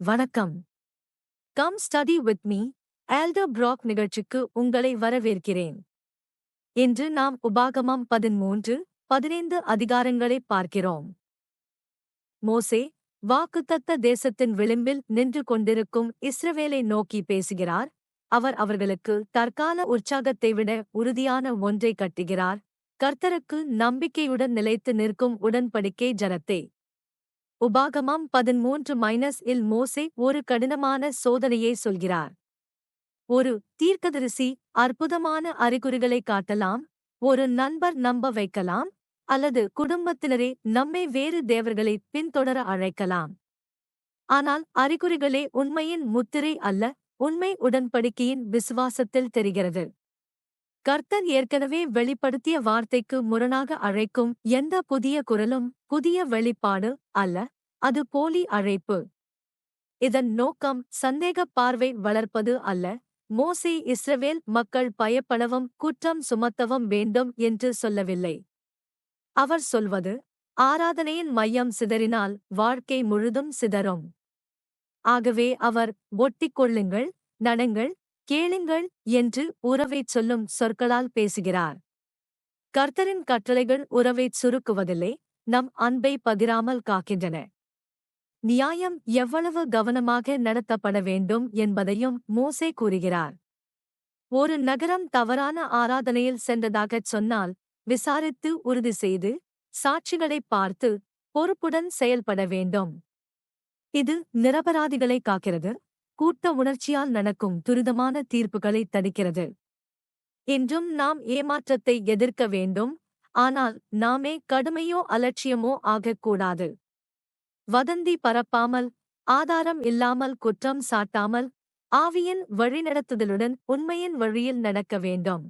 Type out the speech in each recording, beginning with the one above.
வணக்கம். Come study with me elder brag நிகழ்ச்சிக்கு உங்களை வரவேற்கிறேன். இன்று நாம் உபாகமம் 13, 15 அதிகாரங்களைப் பார்க்கிறோம். மோசே வாக்குத்தத்த தேசத்தின் விளிம்பில் நின்று கொண்டிருக்கும் இஸ்ரவேலை நோக்கி பேசுகிறார். அவர் அவர்களுக்கு தற்கால உற்சாகத்தை விட உறுதியான ஒன்றை கட்டுகிறார். கர்த்தருக்கு நம்பிக்கையுடன் நிலைத்து நிற்கும் உடன்படிக்கை ஜனத்தே. உபாகமம் 13-இல் மோசே ஒரு கடினமான சோதனையை சொல்கிறார். ஒரு தீர்க்கதரிசி அற்புதமான அறிகுறிகளை காட்டலாம், ஒரு நண்பர் நம்ப வைக்கலாம், அல்லது குடும்பத்தினரே நம்மை வேறு தேவர்களை பின்தொடர அழைக்கலாம். ஆனால் அறிகுறிகளே உண்மையின் முத்திரை அல்ல, உண்மை உடன்படிக்கையின் விசுவாசத்தில் தெரிகிறது. கர்த்தர் ஏற்கனவே வெளிப்படுத்திய வார்த்தைக்கு முரணாக அழைக்கும் எந்த புதிய குரலும் புதிய வெளிப்பாடு அல்ல, அது போலி அழைப்பு. இதன் நோக்கம் சந்தேகப் பார்வை வளர்ப்பது அல்ல. மோசே இஸ்ரவேல் மக்கள் பயப்படவும் குற்றம் சுமத்தவும் வேண்டும் என்று சொல்லவில்லை. அவர் சொல்வது, ஆராதனையின் மையம் சிதறினால் வாழ்க்கை முழுதும் சிதறும். ஆகவே அவர் ஒட்டிக்கொள்ளுங்கள், நடங்கள், கேளுங்கள் என்று உறவைச் சொல்லும் சொற்களால் பேசுகிறார். கர்த்தரின் கட்டளைகள் உறவைச் சுருக்குவதில்லை, நம் அன்பை பகிராமல் காக்கின்றன. நியாயம் எவ்வளவு கவனமாக நடத்தப்பட வேண்டும் என்பதையும் மோசே கூறுகிறார். ஒரு நகரம் தவறான ஆராதனையில் சென்றதாகச் சொன்னால் விசாரித்து உறுதி செய்து சாட்சிகளைப் பார்த்து பொறுப்புடன் செயல்பட வேண்டும். இது நிரபராதிகளை காக்கிறது, கூட்ட உணர்ச்சியால் நடக்கும் துரிதமான தீர்ப்புகளை தடுக்கிறது. இன்றும் நாம் ஏமாற்றத்தை எதிர்க்க வேண்டும், ஆனால் நாமே கடுமையோ அலட்சியமோ ஆகக்கூடாது. வதந்தி பரப்பாமல், ஆதாரம் இல்லாமல் குற்றம் சாட்டாமல், ஆவியின் வழிநடத்துதலுடன் உண்மையின் வழியில் நடக்க வேண்டும்.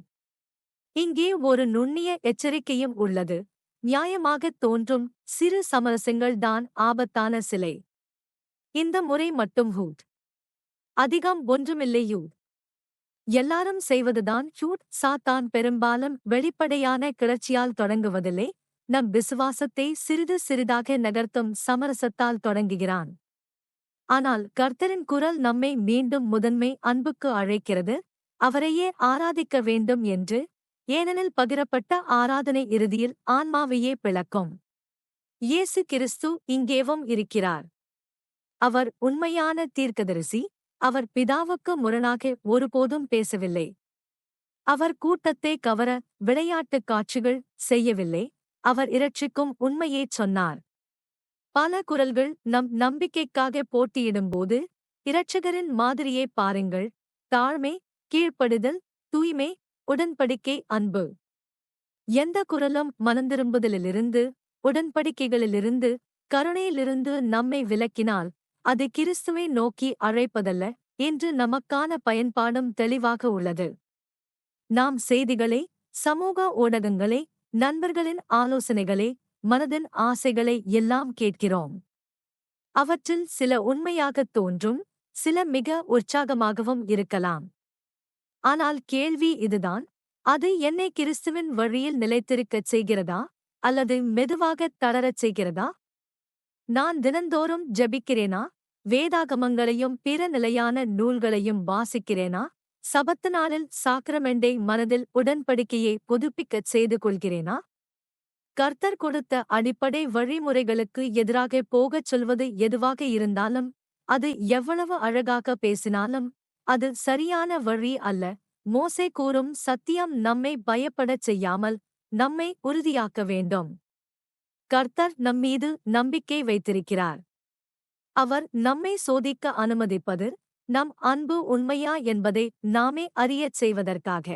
இங்கே ஒரு நுண்ணிய எச்சரிக்கையும் உள்ளது. நியாயமாகத் தோன்றும் சிறு சமரசங்கள்தான் ஆபத்தான சிலை. இந்த முறை மட்டும் ஹூட். அதிகம் ஒன்றுமில்லை யூட். எல்லாரும் செய்வதுதான் ஹூட். சாத்தான் பெரும்பாலும் வெளிப்படையான கிளர்ச்சியால் தொடங்குவதில்லை, நம் விசுவாசத்தை சிறிது சிறிதாக நகர்த்தும் சமரசத்தால் தொடங்குகிறான். ஆனால் கர்த்தரின் குரல் நம்மை மீண்டும் முதன்மை அன்புக்கு அழைக்கிறது, அவரையே ஆராதிக்க வேண்டும் என்று. ஏனெனில் பகிரப்பட்ட ஆராதனை இறுதியில் ஆன்மாவையே பிளக்கும். இயேசு கிறிஸ்து இங்கேவும் இருக்கிறார். அவர் உண்மையான தீர்க்கதரிசி. அவர் பிதாவுக்கு முரணாக ஒருபோதும் பேசவில்லை. அவர் கூட்டத்தை கவர விளையாட்டுக் காட்சிகள் செய்யவில்லை. அவர் இரட்சிக்கும் உண்மையைச் சொன்னார். பல குரல்கள் நம் நம்பிக்கைக்காக போட்டியிடும்போது இரட்சகரின் மாதிரியைப் பாருங்கள். தாழ்மை, கீழ்ப்படிதல், தூய்மை, உடன்படிக்கை, அன்பு. எந்த குரலும் மனந்திரும்புதலிலிருந்து, உடன்படிக்கைகளிலிருந்து, கருணையிலிருந்து நம்மை விலக்கினால் அது கிறிஸ்துவை நோக்கி அழைப்பதல்ல என்று நமக்கான பயன்பாடும் தெளிவாக உள்ளது. நாம் செய்திகளை, சமூக ஊடகங்களை, நண்பர்களின் ஆலோசனைகளை, மனதின் ஆசைகளை எல்லாம் கேட்கிறோம். அவற்றில் சில உண்மையாகத் தோன்றும், சில மிக உற்சாகமாகவும் இருக்கலாம். ஆனால் கேள்வி இதுதான், அது என்னை கிறிஸ்துவின் வழியில் நிலைத்திருக்கச் செய்கிறதா அல்லது மெதுவாகத் தளரச் செய்கிறதா? நான் தினந்தோறும் ஜெபிக்கிறேனா? வேதாகமங்களையும் பிற நிலையான நூல்களையும் வாசிக்கிறேனா? சபத்து நாளில் சாக்ரமெண்டை மனதில் உடன்படிக்கையை புதுப்பிக்கச் செய்து கொள்கிறேனா? கர்த்தர் கொடுத்த அடிப்படை வழிமுறைகளுக்கு எதிராக போகச் சொல்வது எதுவாக இருந்தாலும், அது எவ்வளவு அழகாக பேசினாலும், அது சரியான வழி அல்ல. மோசே கூறும் சத்தியம் நம்மை பயப்படச் செய்யாமல் நம்மை உறுதியாக்க வேண்டும். கர்த்தர் நம்மீது நம்பிக்கை வைத்திருக்கிறார். அவர் நம்மை சோதிக்க அனுமதிப்பது, நம் அன்பு உண்மையா என்பதை நாமே அறியச் செய்வதற்காக.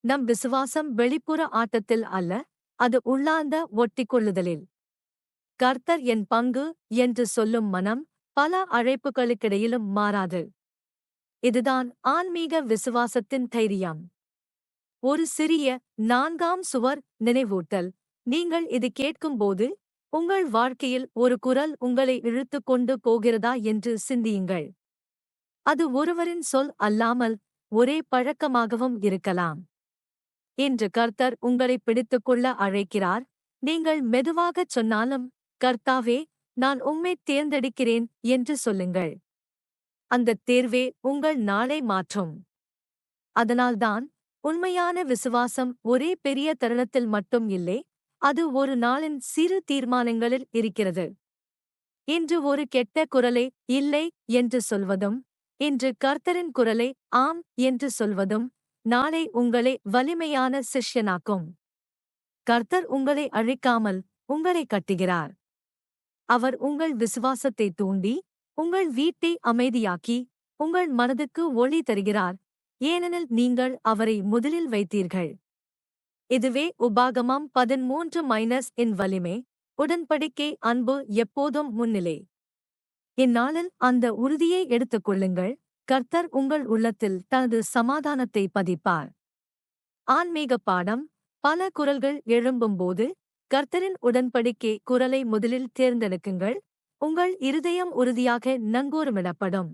நம் விசுவாசம் வெளிப்புற ஆட்டத்தில் அல்ல, அது உள்ளார்ந்த ஒட்டிக்கொள்ளுதலில். கர்த்தர் என் பங்கு என்று சொல்லும் மனம் பல அழைப்புகளுக்கிடையிலும் மாறாது. இதுதான் ஆன்மீக விசுவாசத்தின் தைரியம். ஒரு சிறிய 4ஆம் சுவர் நினைவூட்டல். நீங்கள் இது கேட்கும்போது உங்கள் வாழ்க்கையில் ஒரு குரல் உங்களை இழுத்துக் கொண்டு போகிறதா என்று சிந்தியுங்கள். அது ஒருவரின் சொல் அல்லாமல் ஒரே பழக்கமாகவும் இருக்கலாம். இன்று கர்த்தர் உங்களை பிடித்துக்கொள்ள அழைக்கிறார். நீங்கள் மெதுவாகச் சொன்னாலும், கர்த்தாவே, நான் உம்மைத் தேர்ந்தெடுக்கிறேன் என்று சொல்லுங்கள். அந்தத் தேர்வே உங்கள் நாளை மாற்றும். அதனால்தான் உண்மையான விசுவாசம் ஒரே பெரிய தருணத்தில் மட்டும் இல்லை, அது ஒரு நாளின் சிறு தீர்மானங்களில் இருக்கிறது. இன்று ஒரு கெட்ட குரலை இல்லை என்று சொல்வதும், இன்று கர்த்தரின் குரலை ஆம் என்று சொல்வதும், நாளை உங்களை வலிமையான சிஷ்யனாக்கும். கர்த்தர் உங்களை அழிக்காமல் உங்களை கட்டுகிறார். அவர் உங்கள் விசுவாசத்தை தூண்டி, உங்கள் வீட்டை அமைதியாக்கி, உங்கள் மனதுக்கு ஒளி தருகிறார், ஏனெனில் நீங்கள் அவரை முதலில் வைத்தீர்கள். இதுவே உபாகமம் 13 இன் வலிமை, உடன்படிக்கை அன்பு எப்போதும் முன்னிலை. இந்நாளில் அந்த உறுதியை எடுத்துக் கொள்ளுங்கள், கர்த்தர் உங்கள் உள்ளத்தில் தனது சமாதானத்தை பதிப்பார். ஆன்மீக பாடம்: பல குரல்கள் எழும்பும்போது கர்த்தரின் உடன்படிக்கை குரலை முதலில் தேர்ந்தெடுக்குங்கள், உங்கள் இருதயம் உறுதியாக நங்கூரமிடப்படும்.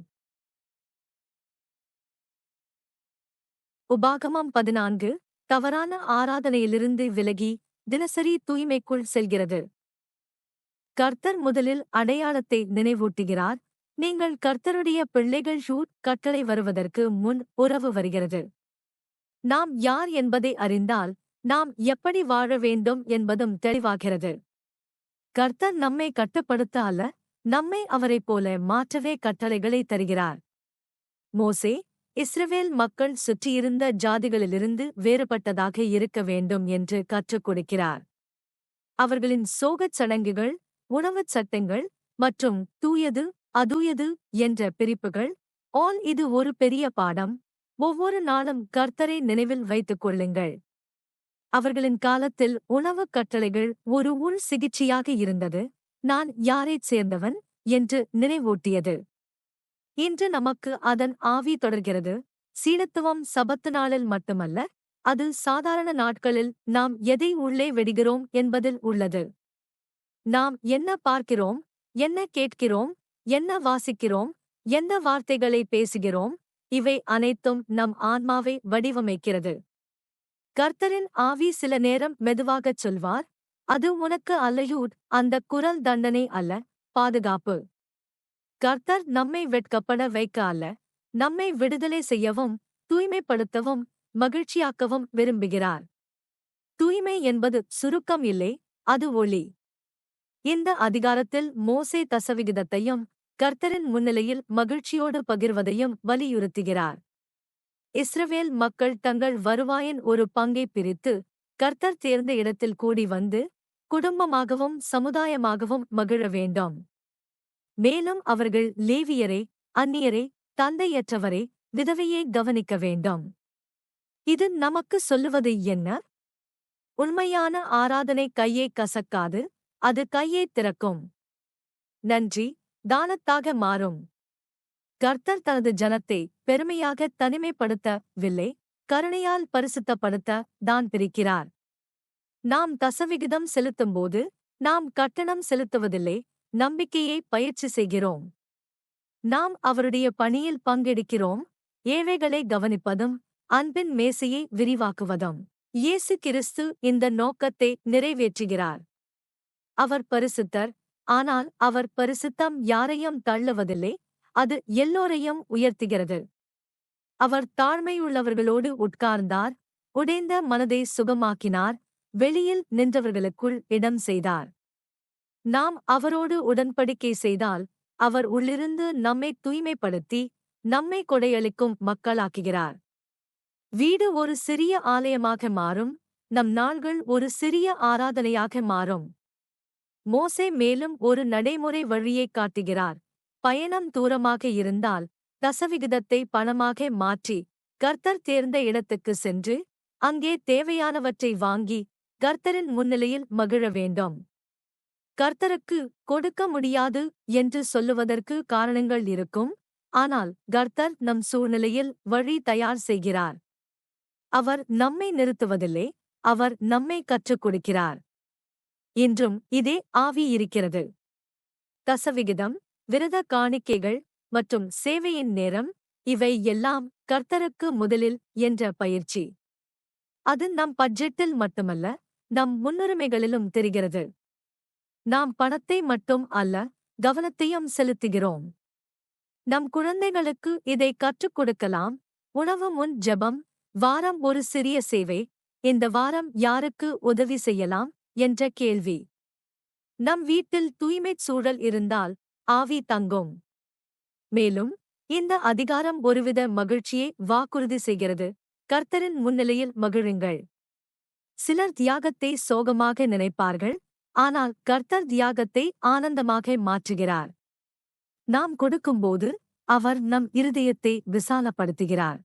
உபாகமம் 14 தவறான ஆராதனையிலிருந்து விலகி தினசரி தூய்மைக்குள் செல்கிறது. கர்த்தர் முதலில் அடையாளத்தை நினைவூட்டுகிறார், நீங்கள் கர்த்தருடைய பிள்ளைகள். கட்டளை வருவதற்கு முன் உறவு வருகிறது. நாம் யார் என்பதை அறிந்தால் நாம் எப்படி வாழ வேண்டும் என்பதும் தெளிவாகிறது. கர்த்தர் நம்மை கட்டுப்படுத்த அல்ல, நம்மை அவரைப் போல மாற்றவே கட்டளைகளை தருகிறார். மோசே இஸ்ரவேல் மக்கள் சுற்றியிருந்த ஜாதிகளிலிருந்து வேறுபட்டதாக இருக்க வேண்டும் என்று கற்றுக் கொடுக்கிறார். அவர்களின் சோகச் சடங்குகள், உணவுச் சட்டங்கள் மற்றும் தூயது அதூயது என்ற பிரிப்புகள், இது ஒரு பெரிய பாடம். ஒவ்வொரு நாளும் கர்த்தரை நினைவில் வைத்துக் கொள்ளுங்கள். அவர்களின் காலத்தில் உணவுக் கட்டளைகள் ஒரு உள் சிகிச்சையாக இருந்தது, நான் யாரைச் சேர்ந்தவன் என்று நினைவூட்டியது. இன்று நமக்கு அதன் ஆவி தொடர்கிறது. சீனத்துவம் சபத்து நாளில் மட்டுமல்ல, அது சாதாரண நாட்களில் நாம் எதை உள்ளே வெடிகிறோம் என்பதில் உள்ளது. நாம் என்ன பார்க்கிறோம், என்ன கேட்கிறோம், என்ன வாசிக்கிறோம், என்ன வார்த்தைகளை பேசுகிறோம், இவை அனைத்தும் நம் ஆன்மாவை வடிவமைக்கிறது. கர்த்தரின் ஆவி சில நேரம் மெதுவாகச் சொல்வார், அது உனக்கு அல்ல. அந்தக் குரல் தண்டனை அல்ல, பாதுகாப்பு. கர்த்தர் நம்மை வெட்கப்பட வைக்க அல்ல, நம்மை விடுதலை செய்யவும், தூய்மைப்படுத்தவும், மகிழ்ச்சியாக்கவும் விரும்புகிறார். தூய்மை என்பது சுருக்கம் இல்லை, அது ஒளி. இந்த அதிகாரத்தில் மோசே தசவிகிதத்தையும் கர்த்தரின் முன்னிலையில் மகிழ்ச்சியோடு பகிர்வதையும் வலியுறுத்துகிறார். இஸ்ரவேல் மக்கள் தங்கள் வருவாயின் ஒரு பங்கை பிரித்து கர்த்தர் தேர்ந்த இடத்தில் கூடி வந்து குடும்பமாகவும் சமுதாயமாகவும் மகிழ வேண்டும். மேலும் அவர்கள் லேவியரை, அந்நியரை, தந்தையற்றவரை, விதவையை கவனிக்க வேண்டும். இது நமக்கு சொல்லுவது என்ன? உண்மையான ஆராதனை கையை கசக்காது, அது கையை திறக்கும். நன்றி தானத்தாக மாறும். கர்த்தர் தனது ஜனத்தை பெருமையாக தனிமைப்படுத்தவில்லை, கருணையால் பரிசுத்தப்படுத்த தான் பிரிக்கிறார். நாம் தசவிகிதம் செலுத்தும்போது நாம் கட்டணம் செலுத்துவதில்லை, நம்பிக்கையை பயிற்சி செய்கிறோம். நாம் அவருடைய பணியில் பங்கெடுக்கிறோம், ஏழைகளை கவனிப்பதும் அன்பின் மேசையை விரிவாக்குவதும். இயேசு கிறிஸ்து இந்த நோக்கத்தை நிறைவேற்றுகிறார். அவர் பரிசுத்தர், ஆனால் அவர் பரிசுத்தம் யாரையும் தள்ளுவதில்லை, அது எல்லோரையும் உயர்த்துகிறது. அவர் தாழ்மையுள்ளவர்களோடு உட்கார்ந்தார், உடைந்த மனதை சுகமாக்கினார், வெளியில் நின்றவர்களுக்குள் இடம் செய்தார். நாம் அவரோடு உடன்படிக்கை செய்தால் அவர் உள்ளிருந்து நம்மை தூய்மைப்படுத்தி நம்மை கொடையளிக்கும் மக்களாக்குகிறார். வீடு ஒரு சிறிய ஆலயமாக மாறும், நம் நாள்கள் ஒரு சிறிய ஆராதனையாக மாறும். மோசே மேலும் ஒரு நடைமுறை வழியைக் காட்டுகிறார். பயணம் தூரமாக இருந்தால் தசவிகிதத்தை பணமாக மாற்றி கர்த்தர் தேர்ந்த இடத்துக்கு சென்று அங்கே தேவையானவற்றை வாங்கி கர்த்தரின் முன்னிலையில் மகிழ வேண்டும். கர்த்தருக்கு கொடுக்க முடியாது என்று சொல்லுவதற்கு காரணங்கள் இருக்கும், ஆனால் கர்த்தர் நம் சூழ்நிலையில் வழி தயார் செய்கிறார். அவர் நம்மை நிறுத்துவதில்லை, அவர் நம்மை கற்றுக் கொடுக்கிறார். இன்றும் இதே ஆவி இருக்கிறது. தசவிகிதம், விரத காணிக்கைகள் மற்றும் சேவையின் நேரம், இவை எல்லாம் கர்த்தருக்கு முதலில் என்ற பயிற்சி. அது நம் பட்ஜெட்டில் மட்டுமல்ல, நம் முன்னுரிமைகளிலும் தெரிகிறது. நாம் பணத்தை மட்டும் அல்ல, கவனத்தையும் செலுத்துகிறோம். நம் குழந்தைகளுக்கு இதை கற்றுக் கொடுக்கலாம். உணவு முன் ஜெபம், வாரம் ஒரு சிறிய சேவை, இந்த வாரம் யாருக்கு உதவி செய்யலாம் என்ற கேள்வி. நம் வீட்டில் தூய்மைச் சூழல் இருந்தால் ஆவி தங்கும். மேலும் இந்த அதிகாரம் ஒருவித மகிழ்ச்சியை வாக்குறுதி செய்கிறது. கர்த்தரின் முன்னிலையில் மகிழுங்கள். சிலர் தியாகத்தை சோகமாக நினைப்பார்கள், ஆனால் கர்த்தர் தியாகத்தை ஆனந்தமாக மாற்றுகிறார். நாம் கொடுக்கும்போது அவர் நம் இருதயத்தை விசாலப்படுத்துகிறார்.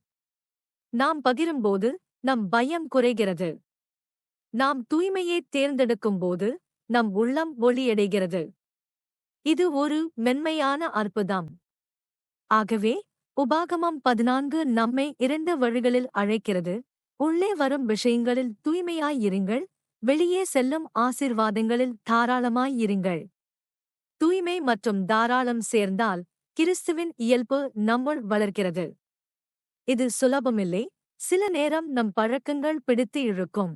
நாம் பகிரும்போது நம் பயம் குறைகிறது. நாம் தூய்மையை தேர்ந்தெடுக்கும்போது நம் உள்ளம் ஒளியடைகிறது. இது ஒரு மென்மையான அற்புதம். ஆகவே உபாகமம் 14 நம்மை 2 வழிகளில் அழைக்கிறது. உள்ளே வரும் விஷயங்களில் தூய்மையாயிருங்கள், வெளியே செல்லும் ஆசீர்வாதங்களில் தாராளமாயிருங்கள். தூய்மை மற்றும் தாராளம் சேர்ந்தால் கிறிஸ்துவின் இயல்பு நம்முள் வளர்கிறது. இது சுலபமில்லை, சில நேரம் நம் பழக்கங்கள் பிடித்து இழுக்கும்.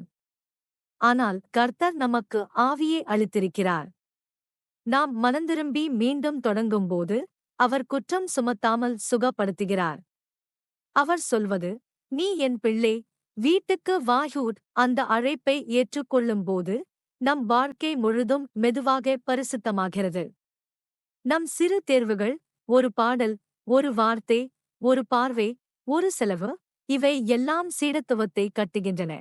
ஆனால் கர்த்தர் நமக்கு ஆவியை அளித்திருக்கிறார். நாம் மனந்திரும்பி மீண்டும் தொடங்கும்போது அவர் குற்றம் சுமத்தாமல் சுகப்படுத்துகிறார். அவர் சொல்வது, நீ என் பிள்ளை, வீட்டுக்கு வாயூட். அந்த அழைப்பை ஏற்றுக்கொள்ளும்போது நம் வாழ்க்கை முழுதும் மெதுவாக பரிசுத்தமாகிறது. நம் சிறு தேர்வுகள், ஒரு பாடல், ஒரு வார்த்தை, ஒரு பார்வை, ஒரு செலவு, இவை எல்லாம் சீடத்துவத்தை கட்டுகின்றன.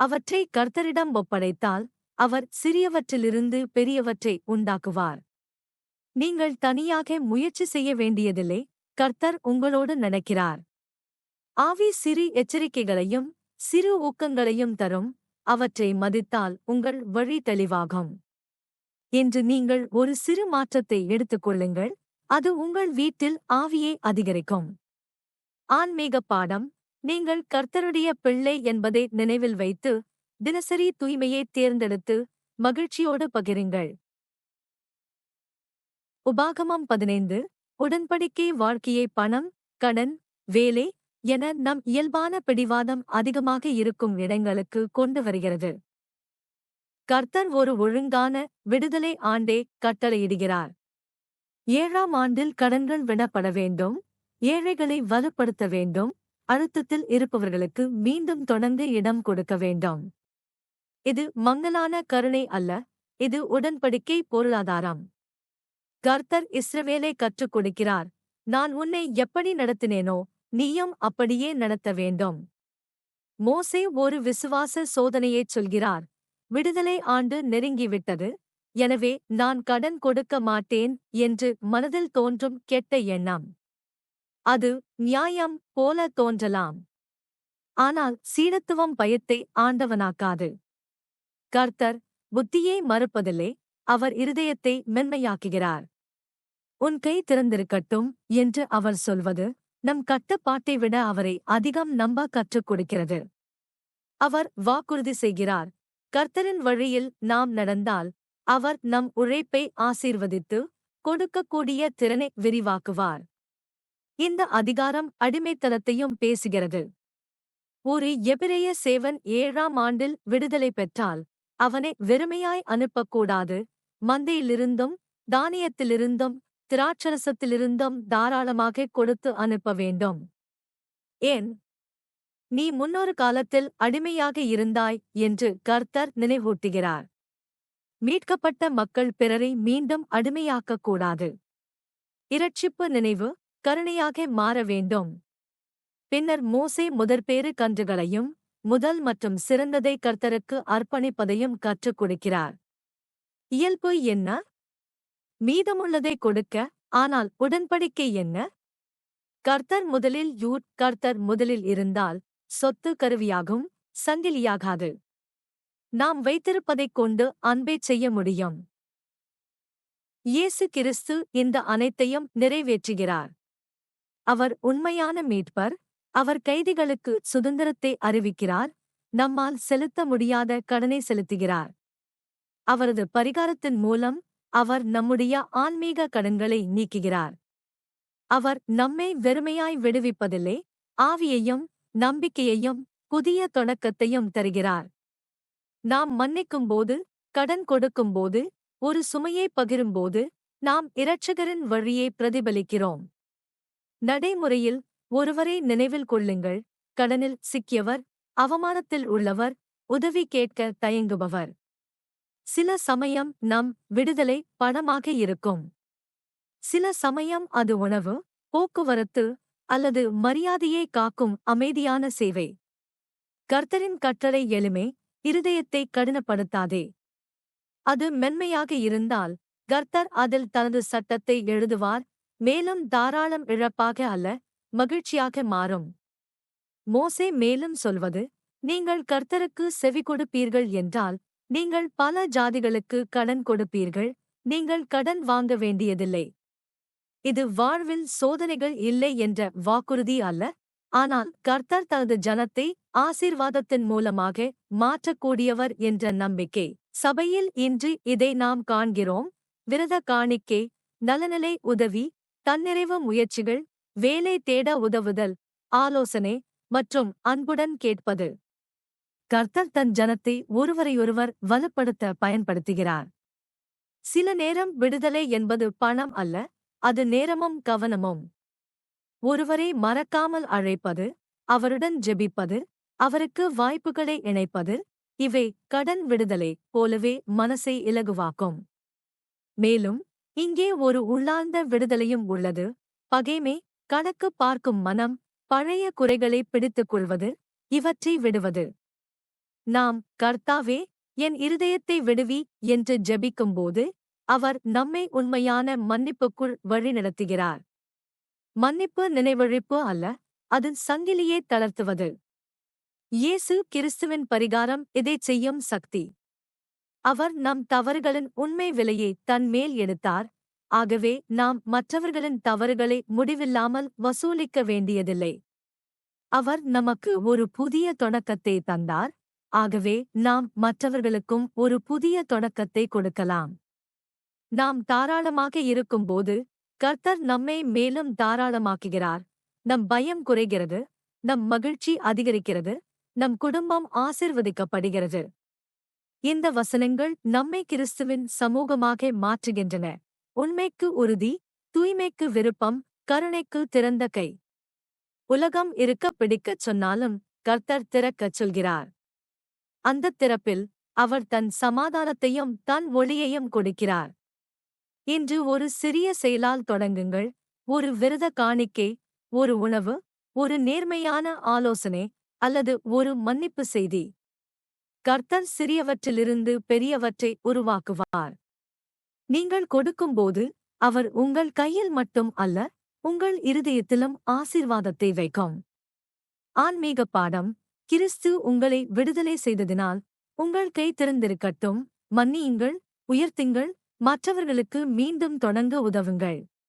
அவற்றை கர்த்தரிடம் ஒப்படைத்தால் அவர் சிறியவற்றிலிருந்து பெரியவற்றை உண்டாக்குவார். நீங்கள் தனியாக முயற்சி செய்ய வேண்டியதில்லை, கர்த்தர் உங்களோடு நடக்கிறார். ஆவி சிறு எச்சரிக்கைகளையும் சிறு ஊக்கங்களையும் தரும். அவற்றை மதித்தால் உங்கள் வழி தெளிவாகும். இன்று நீங்கள் ஒரு சிறு மாற்றத்தை எடுத்துக்கொள்ளுங்கள், அது உங்கள் வீட்டில் ஆவியை அதிகரிக்கும். ஆன்மீக பாடம், நீங்கள் கர்த்தருடைய பிள்ளை என்பதை நினைவில் வைத்து தினசரி தூய்மையை தேர்ந்தெடுத்து மகிழ்ச்சியோடு பகிருங்கள். உபாகமம் 15 உடன்படிக்கை வாழ்க்கையை பணம், கடன், வேலை என நம் இயல்பான பிடிவாதம் அதிகமாக இருக்கும் இடங்களுக்கு கொண்டு வருகிறது. கர்த்தர் ஒரு ஒழுங்கான விடுதலை ஆண்டே கட்டளையிடுகிறார். 7ஆம் ஆண்டில் கடன்கள் விடப்பட வேண்டும், ஏழைகளை வலுப்படுத்த வேண்டும், அழுத்தத்தில் இருப்பவர்களுக்கு மீண்டும் தொடங்க இடம் கொடுக்க வேண்டும். இது மங்கலான கருணை அல்ல, இது உடன்படிக்கை பொருளாதாரம். கர்த்தர் இஸ்ரவேலை கற்றுக் கொடுக்கிறார், நான் உன்னை எப்படி நடத்தினேனோ நீயும் அப்படியே நடத்த வேண்டும். மோசே ஒரு விசுவாச சோதனையைச் சொல்கிறார். விடுதலை ஆண்டு நெருங்கிவிட்டது, எனவே நான் கடன் கொடுக்க மாட்டேன் என்று மனதில் தோன்றும் கெட்ட எண்ணம். அது நியாயம் போல தோன்றலாம். ஆனால் சீடத்துவம் பயத்தை ஆண்டவனாக்காது. கர்த்தர் புத்தியை மறுப்பதில்லை, அவர் இருதயத்தை மென்மையாக்குகிறார். உன் கை திறந்திருக்கட்டும் என்று அவர் சொல்வது நம் கட்டுப்பாட்டை விட அவரை அதிகம் நம்ப கற்றுக் கொடுக்கிறது. அவர் வாக்குறுதி செய்கிறார், கர்த்தரின் வழியில் நாம் நடந்தால் அவர் நம் உழைப்பை ஆசீர்வதித்து கொடுக்கக்கூடிய திறனை விரிவாக்குவார். இந்த அதிகாரம் அடிமைத்தனத்தையும் பேசுகிறது. ஒரு எபிரேய சேவன் 7ஆம் ஆண்டில் விடுதலை பெற்றால் அவனை வெறுமையாய் அனுப்பக்கூடாது. மந்தையிலிருந்தும் தானியத்திலிருந்தும் திராட்சரசத்திலிருந்தும் தாராளமாக கொடுத்து அனுப்ப வேண்டும். ஏன்? நீ முன்னொரு காலத்தில் அடிமையாக இருந்தாய் என்று கர்த்தர் நினைவூட்டுகிறார். மீட்கப்பட்ட மக்கள் பிறரை மீண்டும் அடிமையாக்கக்கூடாது. இரட்சிப்பு நினைவு கருணையாக மாற வேண்டும். பின்னர் மோசே முதற்பேறு கன்றுகளையும் முதல் மற்றும் சிறந்ததை கர்த்தருக்கு அர்ப்பணிப்பதையும் கற்றுக் கொடுக்கிறார். இயல்பு என்ன? மீதமுள்ளதை கொடுக்க. ஆனால் உடன்படிக்கை என்ன? கர்த்தர் முதலில் கர்த்தர் முதலில் இருந்தால் சொத்து கருவியாகும், சங்கிலியாகாது. நாம் வைத்திருப்பதைக் கொண்டு அன்பைச் செய்ய முடியும். இயேசு கிறிஸ்து இந்த அனைத்தையும் நிறைவேற்றுகிறார். அவர் உண்மையான மீட்பர். அவர் கைதிகளுக்கு சுதந்திரத்தை அறிவிக்கிறார், நம்மால் செலுத்த முடியாத கடனை செலுத்துகிறார். அவரது பரிகாரத்தின் மூலம் அவர் நம்முடைய ஆன்மீக கடன்களை நீக்குகிறார். அவர் நம்மை வெறுமையாய் விடுவிப்பதில்லை, ஆவியையும் நம்பிக்கையையும் புதிய தொடக்கத்தையும் தருகிறார். நாம் மன்னிக்கும்போது, கடன் கொடுக்கும்போது, ஒரு சுமையை பகிரும்போது நாம் இரட்சகரின் வழியை பிரதிபலிக்கிறோம். நடைமுறையில் ஒருவரை நினைவில் கொள்ளுங்கள்: கடனில் சிக்கியவர், அவமானத்தில் உள்ளவர், உதவி கேட்க தயங்குபவர். சில சமயம் நம் விடுதலை பணமாக இருக்கும். சில சமயம் அது உணவு, போக்குவரத்து அல்லது மரியாதையை காக்கும் அமைதியான சேவை. கர்த்தரின் கட்டளை எளிமை: இருதயத்தை கடினப்படுத்தாதே. அது மென்மையாக இருந்தால் கர்த்தர் அதில் தனது சட்டத்தை எழுதுவார், மேலும் தாராளம் இழப்பாக அல்ல, மகிழ்ச்சியாக மாறும். மோசே மேலும் சொல்வது: நீங்கள் கர்த்தருக்கு செவி கொடுப்பீர்கள் என்றால் நீங்கள் பல ஜாதிகளுக்கு கடன் கொடுப்பீர்கள், நீங்கள் கடன் வாங்க வேண்டியதில்லை. இது வாழ்வில் சோதனைகள் இல்லை என்ற வாக்குறுதி அல்ல, ஆனால் கர்த்தர் தனது ஜனத்தை ஆசீர்வாதத்தின் மூலமாக மாற்றக்கூடியவர் என்ற நம்பிக்கை. சபையில் இன்று இதை நாம் காண்கிறோம். விரத காணிக்கை, நலநிலை உதவி, தன்னிறைவு முயற்சிகள், வேலை தேட உதவுதல், ஆலோசனை மற்றும் அன்புடன் கேட்பது. கர்த்தர் தன் ஜனத்தை ஒருவரையொருவர் வலுப்படுத்த பயன்படுத்துகிறார். சில நேரம் விடுதலை என்பது பணம் அல்ல, அது நேரமும் கவனமும். ஒருவரை மறக்காமல் அழைப்பது, அவருடன் ஜெபிப்பது, அவருக்கு வாய்ப்புகளை இணைப்பது, இவை கடன் விடுதலை போலவே மனசை இலகுவாக்கும். மேலும் இங்கே ஒரு உள்ளார்ந்த விடுதலையும் உள்ளது: பகைமை, கணக்கு பார்க்கும் மனம், பழைய குறைகளை பிடித்துக் கொள்வது, இவற்றை விடுவது. நாம் கர்த்தாவே, என் இருதயத்தை விடுவி என்று ஜெபிக்கும்போது அவர் நம்மை உண்மையான மன்னிப்புக்குள் வழிநடத்துகிறார். மன்னிப்பு நினைவழிப்பு அல்ல, அது சங்கிலியை தளர்த்துவது. இயேசு கிறிஸ்துவின் பரிகாரம் இதைச் செய்யும் சக்தி. அவர் நம் தவறுகளின் உண்மை விலையை தன் மேல் எடுத்தார், ஆகவே நாம் மற்றவர்களின் தவறுகளை முடிவில்லாமல் வசூலிக்க வேண்டியதில்லை. அவர் நமக்கு ஒரு புதிய தொடக்கத்தை தந்தார், ஆகவே நாம் மற்றவர்களுக்கும் ஒரு புதிய தொடக்கத்தை கொடுக்கலாம். நாம் தாராளமாக இருக்கும்போது கர்த்தர் நம்மை மேலும் தாராளமாக்குகிறார். நம் பயம் குறைகிறது, நம் மகிழ்ச்சி அதிகரிக்கிறது, நம் குடும்பம் ஆசீர்வதிக்கப்படுகிறது. இந்த வசனங்கள் நம்மை கிறிஸ்துவின் சமூகமாக மாற்றுகின்றன. உண்மைக்கு உறுதி, தூய்மைக்கு விருப்பம், கருணைக்கு திறந்த கை. உலகம் இருக்க பிடிக்கச் சொன்னாலும் கர்த்தர் திறக்கச் சொல்கிறார். அந்தத் திறப்பில் அவர் தன் சமாதானத்தையும் தன் ஒளியையும் கொடுக்கிறார். இன்று ஒரு சிறிய செயலால் தொடங்குங்கள்: ஒரு விரத காணிக்கை, ஒரு உணவு, ஒரு நேர்மையான ஆலோசனை அல்லது ஒரு மன்னிப்பு செய்தி. கர்த்தர் சிறியவற்றிலிருந்து பெரியவற்றை உருவாக்குவார். நீங்கள் கொடுக்கும்போது அவர் உங்கள் கையில் மட்டும் அல்ல, உங்கள் இருதயத்திலும் ஆசீர்வாதத்தை வைக்கும். ஆன்மீக பாடம்: கிறிஸ்து உங்களை விடுதலை செய்ததினால் உங்கள் கை திறந்திருக்கட்டும். மன்னியுங்கள், உயர்த்துங்கள், மற்றவர்களுக்கு மீண்டும் தொடங்க உதவுங்கள்.